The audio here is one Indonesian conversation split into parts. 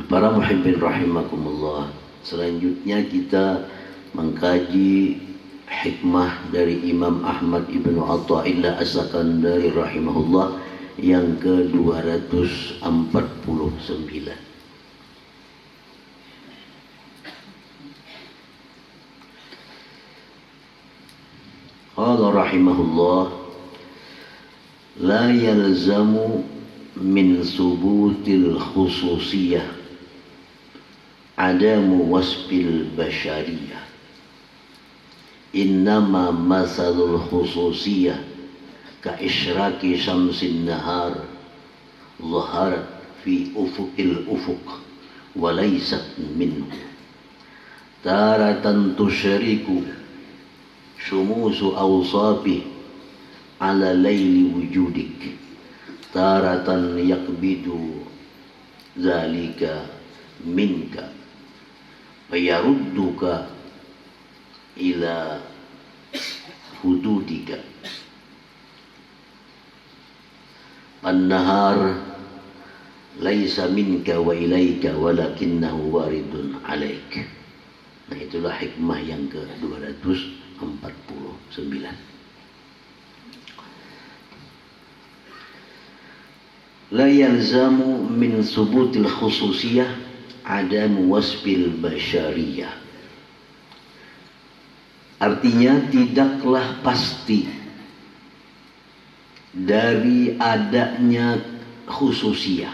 Para muhibbin rahimakumullah, selanjutnya kita mengkaji hikmah dari Imam Ahmad ibnu Athaillah As-Sakandari rahimahullah yang ke-249. Qala rahimahullah, la yalzamu min subutil khususiyah adamu wasfil bashariyah, innama masalul khususiyah ka isyraki syamsin nahar zaharat fi ufuqil ufuq wa laysat minhu taratan tusyriku syumusu awsabi ala layli wujudik taratan yakbidu zalika minka fayarudduka ila hududika. An-nahar laisa minka wa ilaika walakinnahu waridun alaik. Nah, itulah hikmah yang ke-249. La yalzamu min subutil khususiyah adamu wasfil basyariyah. Artinya tidaklah pasti dari adanya khususiyah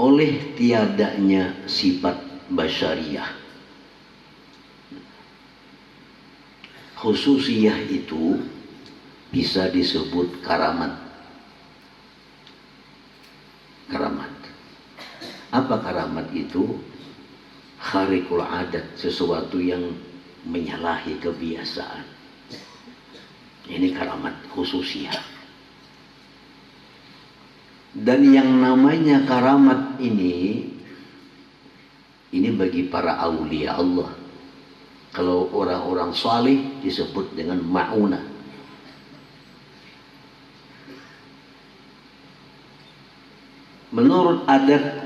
oleh tiadanya sifat basyariyah. Khususiyah itu bisa disebut karamat. Karamat. Apa karamat itu? Khariqul adat, sesuatu yang menyalahi kebiasaan. Ini karamat khususiyah. Dan yang namanya karamat ini bagi para aulia Allah. Kalau orang-orang salih disebut dengan ma'unah. Menurut adat,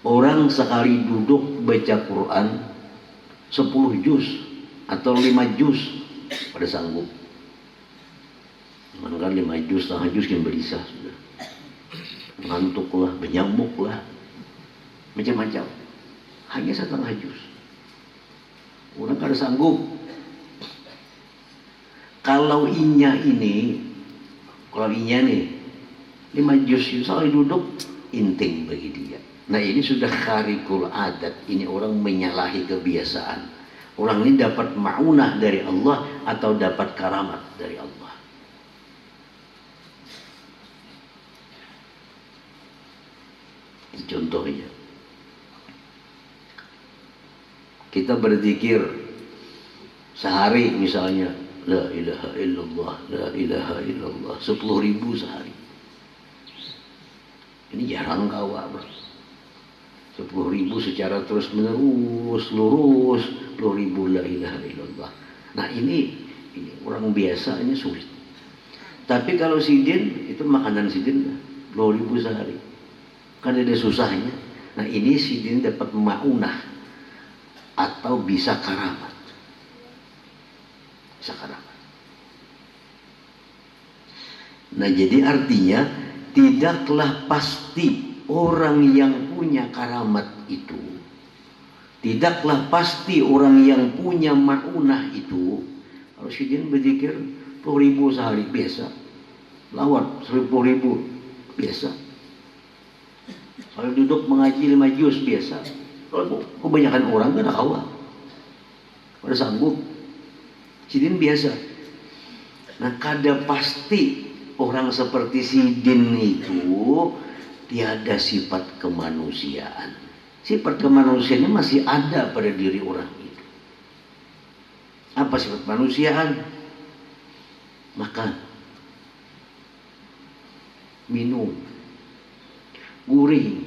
orang sekali duduk baca Quran 10 juz atau 5 juz pada sanggup. Maka 5 juz, setengah juz yang berisah sudah. Ngantuklah, benyamuklah, macam-macam. Hanya setengah juz. Orang kada sanggup. Kalau inya nih 5 juz sekali duduk inting bagi dia. Nah, ini sudah khariqul adat. Ini orang menyalahi kebiasaan. Orang ini dapat ma'unah dari Allah atau dapat karamat dari Allah. Contohnya, kita berzikir sehari misalnya, la ilaha illallah, la ilaha illallah, 10.000 sehari. Ini jarang kawan, bro. 10.000 secara terus menerus, lurus, 10.000 la ilaha illallah. Nah, ini orang biasa ini sulit. Tapi kalau sidin, itu makanan sidin 10.000 sehari. Kan ada susahnya. Nah, ini sidin dapat ma'unah atau bisa karamat. Bisa karamat. Nah, jadi artinya tidaklah pasti orang yang punya karamat itu, tidaklah pasti orang yang punya ma'unah itu. Kalau sidin berzikir 10.000 sehari biasa, lawat 10.000 biasa. Kalau duduk mengaji 5 juz biasa. Kalau kebanyakan orang kan awal, pada sanggup. Sidin biasa. Nah, kada pasti orang seperti sidin itu tiada sifat kemanusiaan. Sifat kemanusiaannya masih ada pada diri orang itu. Apa sifat kemanusiaan? Makan, minum, gurih,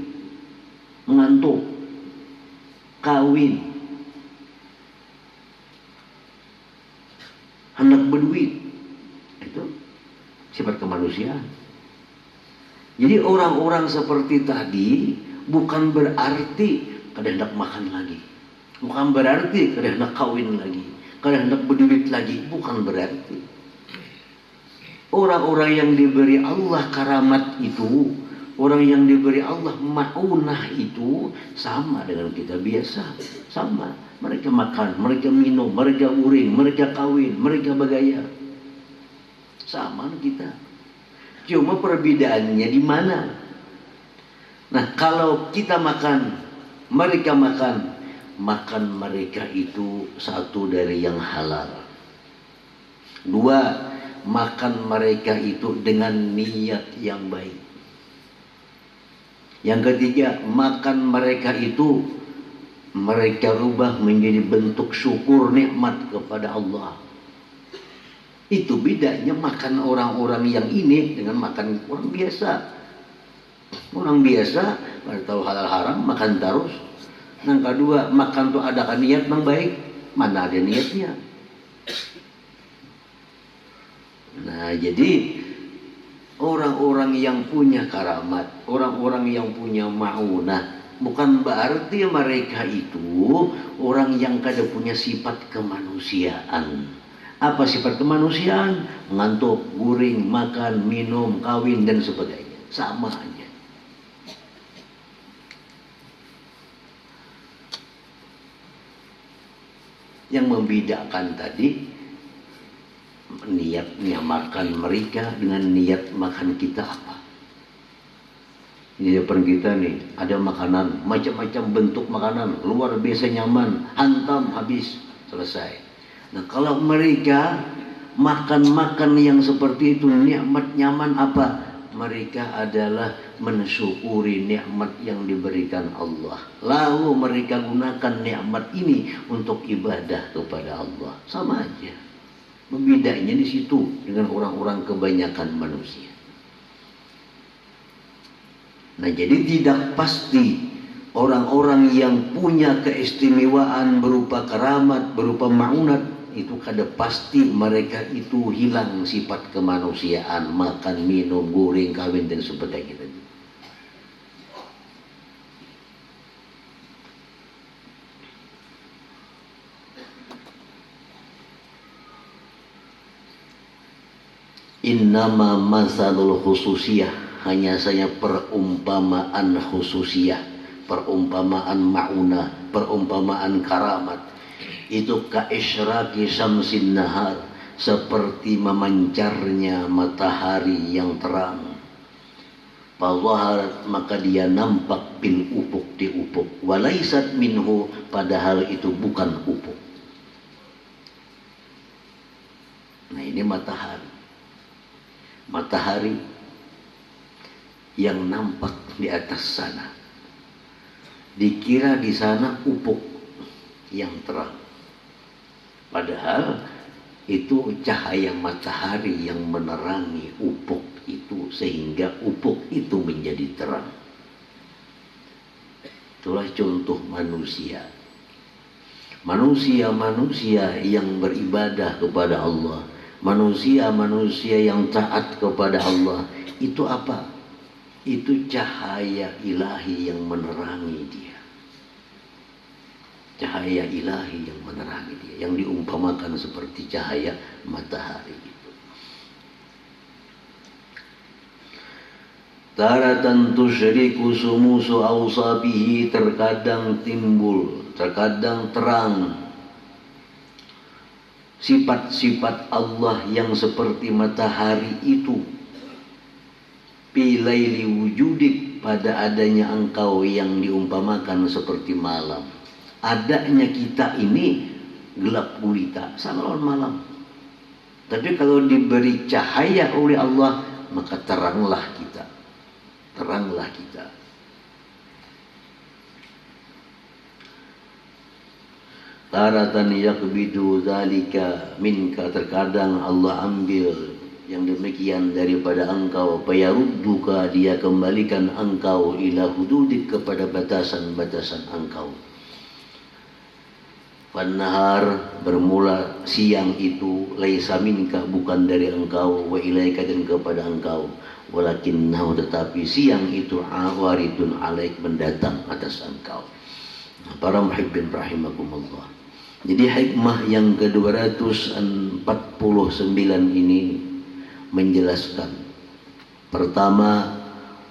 mengantuk, kawin, hendak berduit. Itu kemanusiaan. Jadi orang-orang seperti tadi bukan berarti kada hendak makan lagi, bukan berarti kada hendak kawin lagi, kada hendak berduit lagi, bukan berarti. Orang-orang yang diberi Allah karamat itu, orang yang diberi Allah ma'unah itu sama dengan kita biasa, sama. Mereka makan, mereka minum, mereka uring, mereka kawin, mereka bergaya, sama kita. Cuma perbedaannya di mana? Nah, kalau kita makan, mereka makan, makan mereka itu satu dari yang halal. Dua, makan mereka itu dengan niat yang baik. Yang ketiga, makan mereka itu mereka rubah menjadi bentuk syukur nikmat kepada Allah. Itu bedanya makan orang-orang yang ini dengan makan orang biasa. Orang biasa pada tahu halal haram makan terus. Yang kedua, makan tuh ada niat yang baik, mana ada niatnya. Nah, jadi orang-orang yang punya karamat, orang-orang yang punya ma'unah, bukan berarti mereka itu orang yang kada punya sifat kemanusiaan. Apa sifat kemanusiaan? Ngantuk, guring, makan, minum, kawin, dan sebagainya. Sama aja. Yang membedakan tadi, niatnya makan mereka dengan niat makan kita apa? Di depan kita nih ada makanan, macam-macam bentuk makanan, luar biasa nyaman, hantam habis, selesai. Nah, kalau mereka makan-makan yang seperti itu, nikmat nyaman apa? Mereka adalah mensyukuri nikmat yang diberikan Allah. Lalu mereka gunakan nikmat ini untuk ibadah kepada Allah. Sama aja. Membedanya di situ dengan orang-orang kebanyakan manusia. Nah, jadi tidak pasti orang-orang yang punya keistimewaan berupa karamat, berupa ma'unat, itu kada pasti mereka itu hilang sifat kemanusiaan, makan, minum, goreng, kawin, dan sebagainya. Innama masalul khususiyah, hanya saja perumpamaan khususiyah, perumpamaan ma'unah, perumpamaan karamat. Itu kaisyraki syamsin nahar, seperti memancarnya matahari yang terang. Fazaharat, maka dia nampak bil ufuk, di ufuk. Walaisat minhu, padahal itu bukan ufuk. Nah, ini matahari. Matahari yang nampak di atas sana. Dikira di sana ufuk yang terang. Padahal itu cahaya matahari yang menerangi ufuk itu sehingga ufuk itu menjadi terang. Itulah contoh manusia. Manusia-manusia yang beribadah kepada Allah, manusia-manusia yang taat kepada Allah, itu apa? Itu cahaya ilahi yang menerangi dia. Cahaya ilahi yang menerangi dia, yang diumpamakan seperti cahaya matahari itu. Taratan tusyriku sumusu awsabihi, terkadang timbul, terkadang terang sifat-sifat Allah yang seperti matahari itu. Bilaili wujudik, pada adanya engkau yang diumpamakan seperti malam. Adanya kita ini gelap gulita, sama lawan malam. Tapi kalau diberi cahaya oleh Allah, maka teranglah kita. Teranglah kita. Taratan yakbidu zalika minka, terkadang Allah ambil yang demikian daripada engkau. Fayarudduka, dia kembalikan engkau ila hududik, kepada batasan-batasan engkau. Fannahar bermula siang itu, laisa minka bukan dari engkau, wa ilaika dan kepada engkau, walakinnahu tetapi siang itu awaridun alaik mendatang atas engkau. Nah, para muhibbin rahimakumullah. Jadi hikmah yang ke-249 ini menjelaskan, pertama,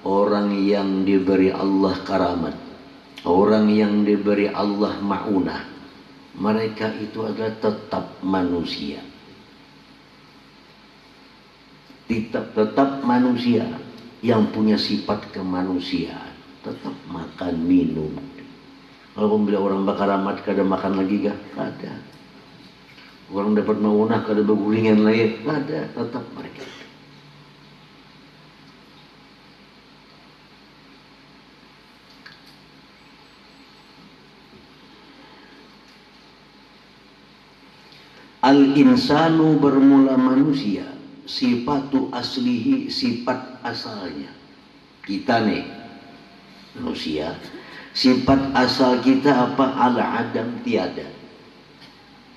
orang yang diberi Allah karamat, orang yang diberi Allah ma'unah, mereka itu adalah tetap manusia. Tetap manusia yang punya sifat kemanusiaan, tetap makan minum. Kalau bila orang bakaramat kada makan lagi kah? Kada. Orang dapat ma'unah kada bergulingan lagi? Kada, tetap mereka. Al-insanu bermula manusia, sifatu aslihi sifat asalnya. Kita nih manusia, sifat asal kita apa? Al-adam tiada.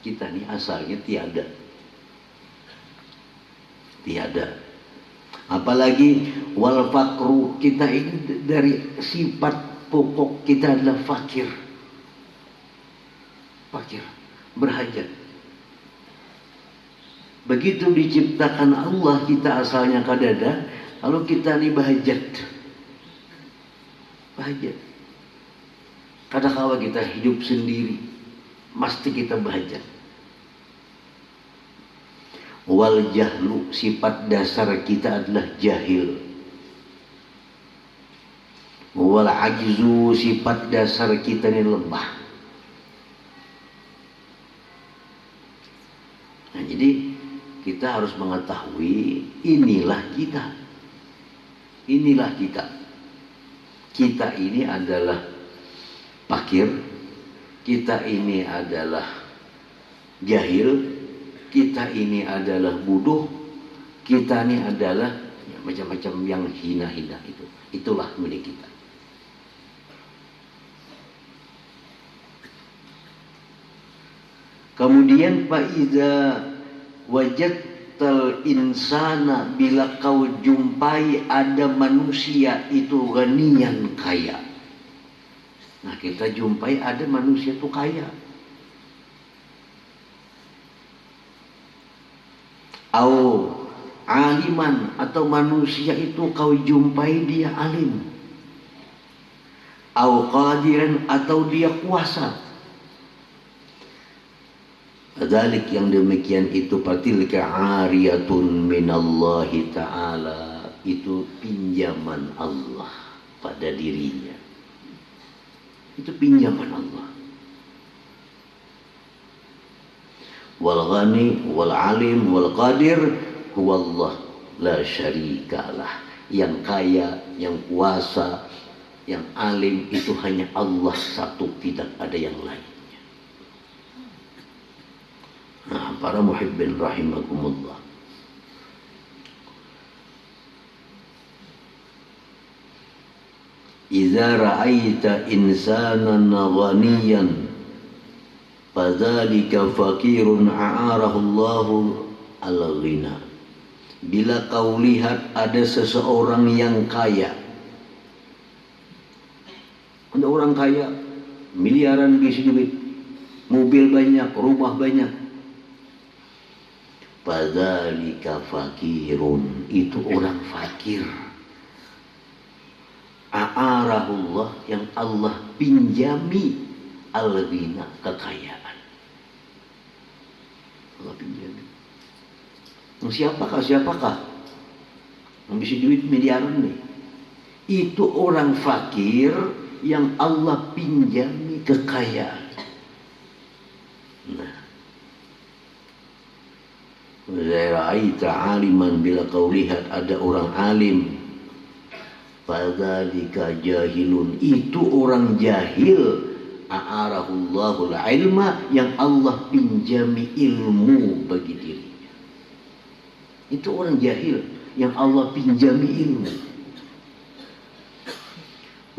Kita nih asalnya tiada. Tiada. Apalagi wal fakru, kita ini dari sifat pokok kita adalah fakir. Fakir, berhajat. Begitu diciptakan Allah, kita asalnya kadada, lalu kita ini bahajat. Bahajat. Kadang-kala kita hidup sendiri, mesti kita bahajat. Wal jahlu, sifat dasar kita adalah jahil. Wal ajzu, sifat dasar kita ini lemah. Nah, jadi kita harus mengetahui inilah kita. Inilah kita. Kita ini adalah fakir. Kita ini adalah jahil. Kita ini adalah bodoh. Kita ini adalah ya, macam-macam yang hina-hina itu. Itulah milik kita. Kemudian faiza wajadtal insana, bila kau jumpai ada manusia itu ghaniyan kaya. Nah, kita jumpai ada manusia itu kaya. Au aliman, atau manusia itu kau jumpai dia alim. Au qadiran, atau dia kuasa. Dzalik, yang demikian itu, fatilka ariyatun minallahi ta'ala, itu pinjaman Allah pada dirinya. Itu pinjaman Allah. Wal ghani wal alim wal qadir huwallah la syarikalah. Yang kaya, yang kuasa, yang alim itu hanya Allah satu, tidak ada yang lain. Nah, para muhibbin rahimakumullah. Idza ra'aita insanan ghaniyan fadzalika fakirun a'arahu Allahu al-ghina. Bila kau lihat ada seseorang yang kaya, ada orang kaya, miliaran bisi duit, mobil banyak, rumah banyak, fadzalika fakirun, itu orang fakir. A'arahullah, yang Allah pinjami al-ghina, kekayaan. Allah pinjami. Siapakah yang bisa duit miliaran nih? Itu orang fakir yang Allah pinjami kekayaan. Nah, ra'aita aliman, bila kau lihat ada orang alim, fadzalika jahilun, itu orang jahil. A'arahullahul ilma, yang Allah pinjami ilmu bagi dirinya. Itu orang jahil yang Allah pinjami ilmu.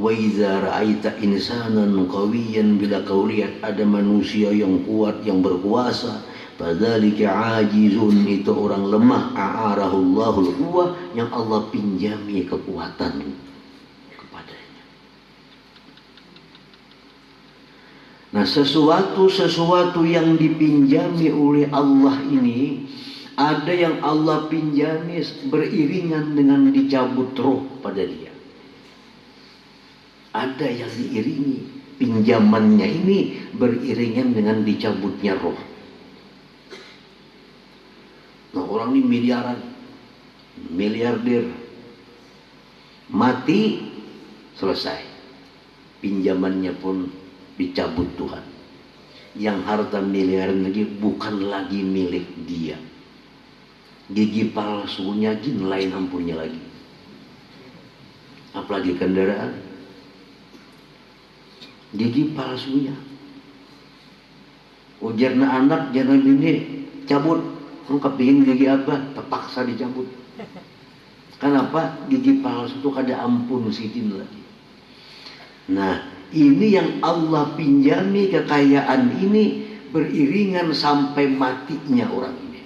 Wa idza ra'aita insanan qawiyan, bila kau lihat ada manusia yang kuat, yang berkuasa, fadzalika ajizun, itu orang lemah, a'arahullahul quwwah, yang Allah pinjami kekuatan kepadanya. Nah, sesuatu yang dipinjami oleh Allah ini, ada yang Allah pinjami beriringan dengan dicabut roh pada dia. Ada yang diiringi pinjamannya ini beriringan dengan dicabutnya roh. Nah, orang ini miliarder, mati, selesai. Pinjamannya pun dicabut Tuhan. Yang harta miliar lagi bukan lagi milik dia. Gigi palsunya jin lain ampunnya lagi. Apalagi kendaraan. Gigi palsunya. Ujarna anak, jangan ini cabut. Lu kepingin gigi apa? Terpaksa dicabut. Kenapa? Gigi palsu itu kada ampun sidin lagi. Nah, ini yang Allah pinjami kekayaan ini beriringan sampai matinya orang ini.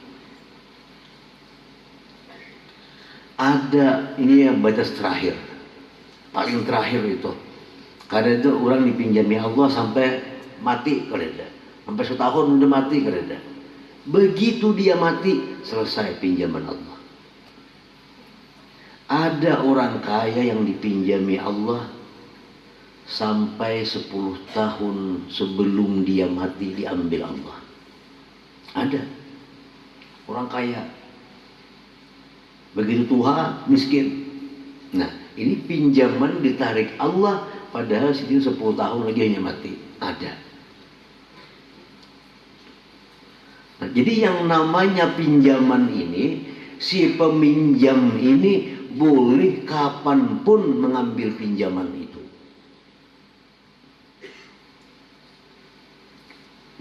Ada, ini yang batas terakhir, paling terakhir itu. Karena itu orang dipinjami Allah sampai mati, karena sampai setahun udah mati, karena begitu dia mati selesai pinjaman Allah. Ada orang kaya yang dipinjami Allah sampai 10 tahun sebelum dia mati diambil Allah. Ada orang kaya begitu tua miskin. Nah, ini pinjaman ditarik Allah, padahal sidin 10 tahun lagi hanya mati. Ada. Nah, jadi yang namanya pinjaman ini, si peminjam ini boleh kapanpun mengambil pinjaman itu.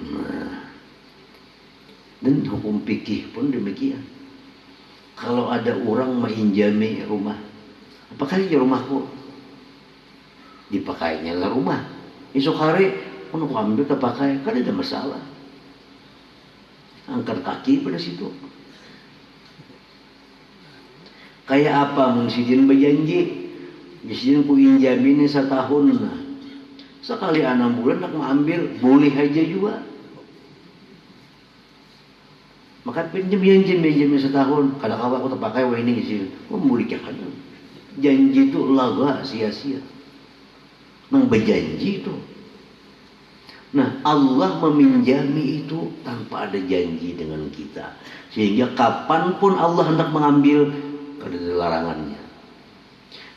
Nah, dan hukum fikih pun demikian. Kalau ada orang meminjami rumah, apakah ini rumahku? Dipakainya lah rumah. Esok hari, aku ambil terpakai, kan ada masalah. Angkat kaki pada situ. Kayak apa mengsidin berjanji? Sidin ku injamin setahun. Sekali 6 bulan nak mengambil, boleh aja juga. Maka pinjam setahun. Kadang-kadang aku terpakai, wah ini sih. Oh, boleh kan? Janji itu laga sia-sia. Nang berjanji itu. Nah, Allah meminjami itu tanpa ada janji dengan kita. Sehingga kapanpun Allah hendak mengambil, ada larangannya.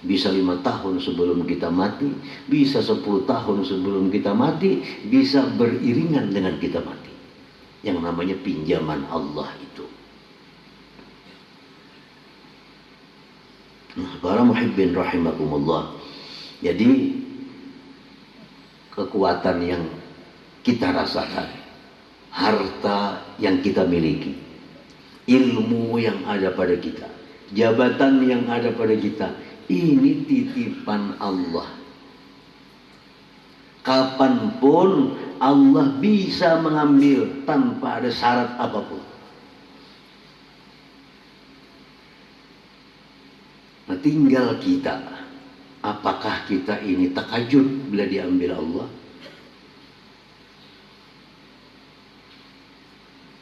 Bisa 5 tahun sebelum kita mati, bisa 10 tahun sebelum kita mati, bisa beriringan dengan kita mati. Yang namanya pinjaman Allah itu. Nah, para muhibbin rahimakumullah. Jadi kekuatan yang kita rasakan, harta yang kita miliki, ilmu yang ada pada kita, jabatan yang ada pada kita, ini titipan Allah. Kapanpun Allah bisa mengambil tanpa ada syarat apapun. Nah, tinggal kita, apakah kita ini takajud bila diambil Allah?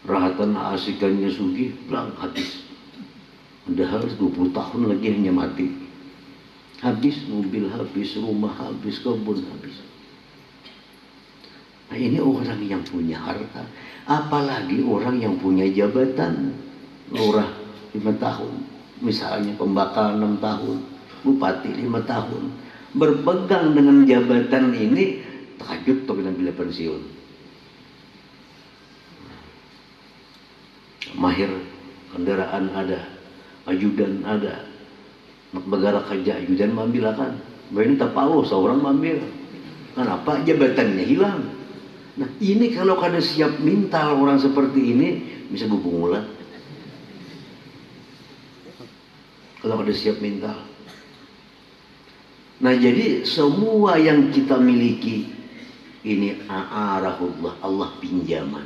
Rahatan asikannya sugih, pelang habis. Udah harus 20 tahun lagi hanya mati. Habis mobil, habis rumah, habis kebun, habis. Nah, ini orang yang punya harta. Apalagi orang yang punya jabatan. Lurah 5 tahun. Misalnya pembakal 6 tahun. Bupati 5 tahun. Berpegang dengan jabatan ini, tahajud atau bila pensiun. Mahir, kendaraan ada, ajudan ada. Negara kerja ajudan mengambil akan. Ini tak tahu seorang mengambil. Kenapa? Jabatannya hilang. Nah, ini kalau kada siap mintal orang seperti ini, bisa bubungulan. Kalau kada siap mintal. Nah jadi semua yang kita miliki ini a'arahullah, Allah pinjaman.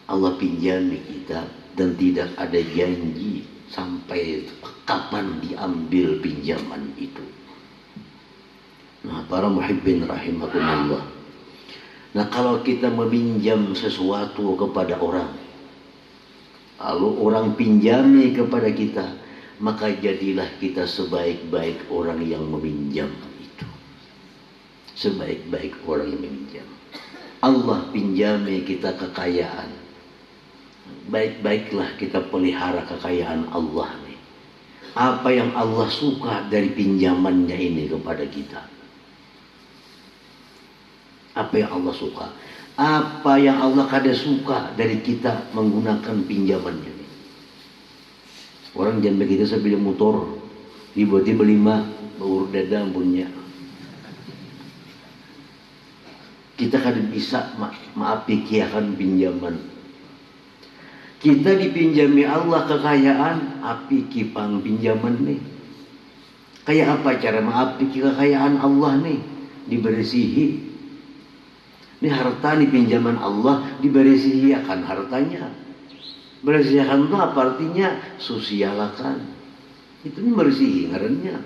Allah pinjami kita dan tidak ada janji sampai kapan diambil pinjaman itu. Nah para muhibbin rahimakumullah. Nah kalau kita meminjam sesuatu kepada orang, lalu orang pinjami kepada kita, maka jadilah kita sebaik-baik orang yang meminjam itu. Sebaik-baik orang yang meminjam. Allah pinjami kita kekayaan. Baik-baiklah kita pelihara kekayaan Allah nih. Apa yang Allah suka dari pinjamannya ini kepada kita? Apa yang Allah suka? Apa yang Allah kada suka dari kita menggunakan pinjamannya ini? Orang jangan begitu, saya beli motor, tiba-tiba 5 baur dada punya. Kita kada bisa maapi kiakan pinjaman. Kita dipinjami Allah kekayaan, api kipang pinjaman nih. Kayak apa cara maapi kekayaan Allah nih? Dibersihi. Ini harta nih pinjaman Allah, dibersihi akan hartanya. Bersihakan itu apa artinya? Sosialakan. Itu bersihi ngarannya.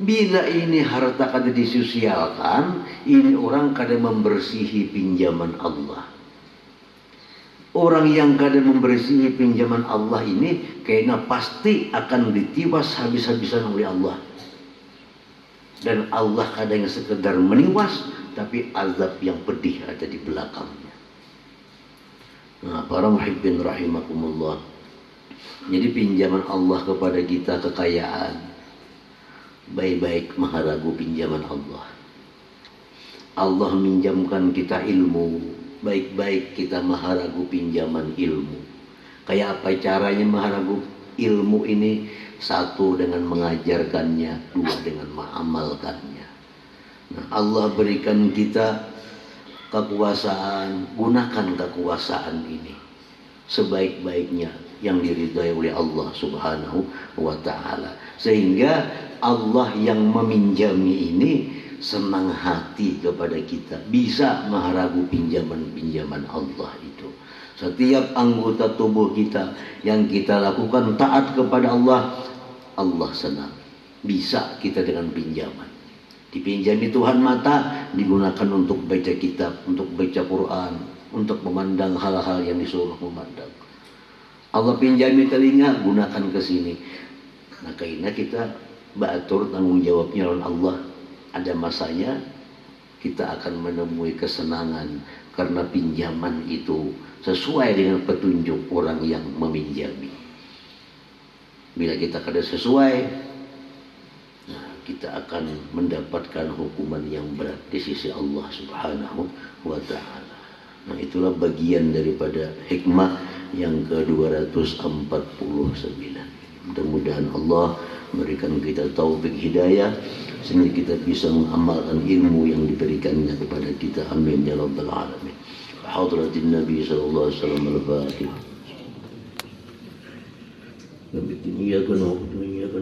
Bila ini harta kada disosialkan, ini orang kada membersihi pinjaman Allah. Orang yang kada membersihi pinjaman Allah ini kayaknya pasti akan ditiwas habis-habisan oleh Allah. Dan Allah kadang sekedar meniwas, tapi azab yang pedih ada di belakangnya. Nah, para muhibbin rahimakumullah. Jadi pinjaman Allah kepada kita kekayaan. Baik-baik maharagu pinjaman Allah. Allah minjamkan kita ilmu. Baik-baik kita maharagu pinjaman ilmu. Kayak apa caranya maharagu ilmu ini? 1 dengan mengajarkannya, 2 dengan mengamalkannya. Nah, Allah berikan kita kekuasaan, gunakan kekuasaan ini sebaik-baiknya yang diridhai oleh Allah Subhanahu wa ta'ala. Sehingga Allah yang meminjami ini senang hati kepada kita, bisa maharagu pinjaman-pinjaman Allah itu. Setiap anggota tubuh kita yang kita lakukan taat kepada Allah, Allah senang. Bisa kita dengan pinjaman. Dipinjami Tuhan mata, digunakan untuk baca kitab, untuk baca Quran, untuk memandang hal-hal yang disuruh memandang. Allah pinjami telinga, gunakan ke sini. Nah, karena kita batur tanggung jawabnya oleh Allah. Ada masanya kita akan menemui kesenangan karena pinjaman itu sesuai dengan petunjuk orang yang meminjami. Bila kita kada sesuai, nah, kita akan mendapatkan hukuman yang berat di sisi Allah Subhanahu wa ta'ala. Nah, itulah bagian daripada hikmah yang ke-249. Mudah-mudahan Allah memberikan kita taufik hidayah sehingga kita bisa mengamalkan ilmu yang diberikannya kepada kita. Amin ya rabbal alamin. Hadratin Nabi sallallahu alaihi wasallam al-Fatihah.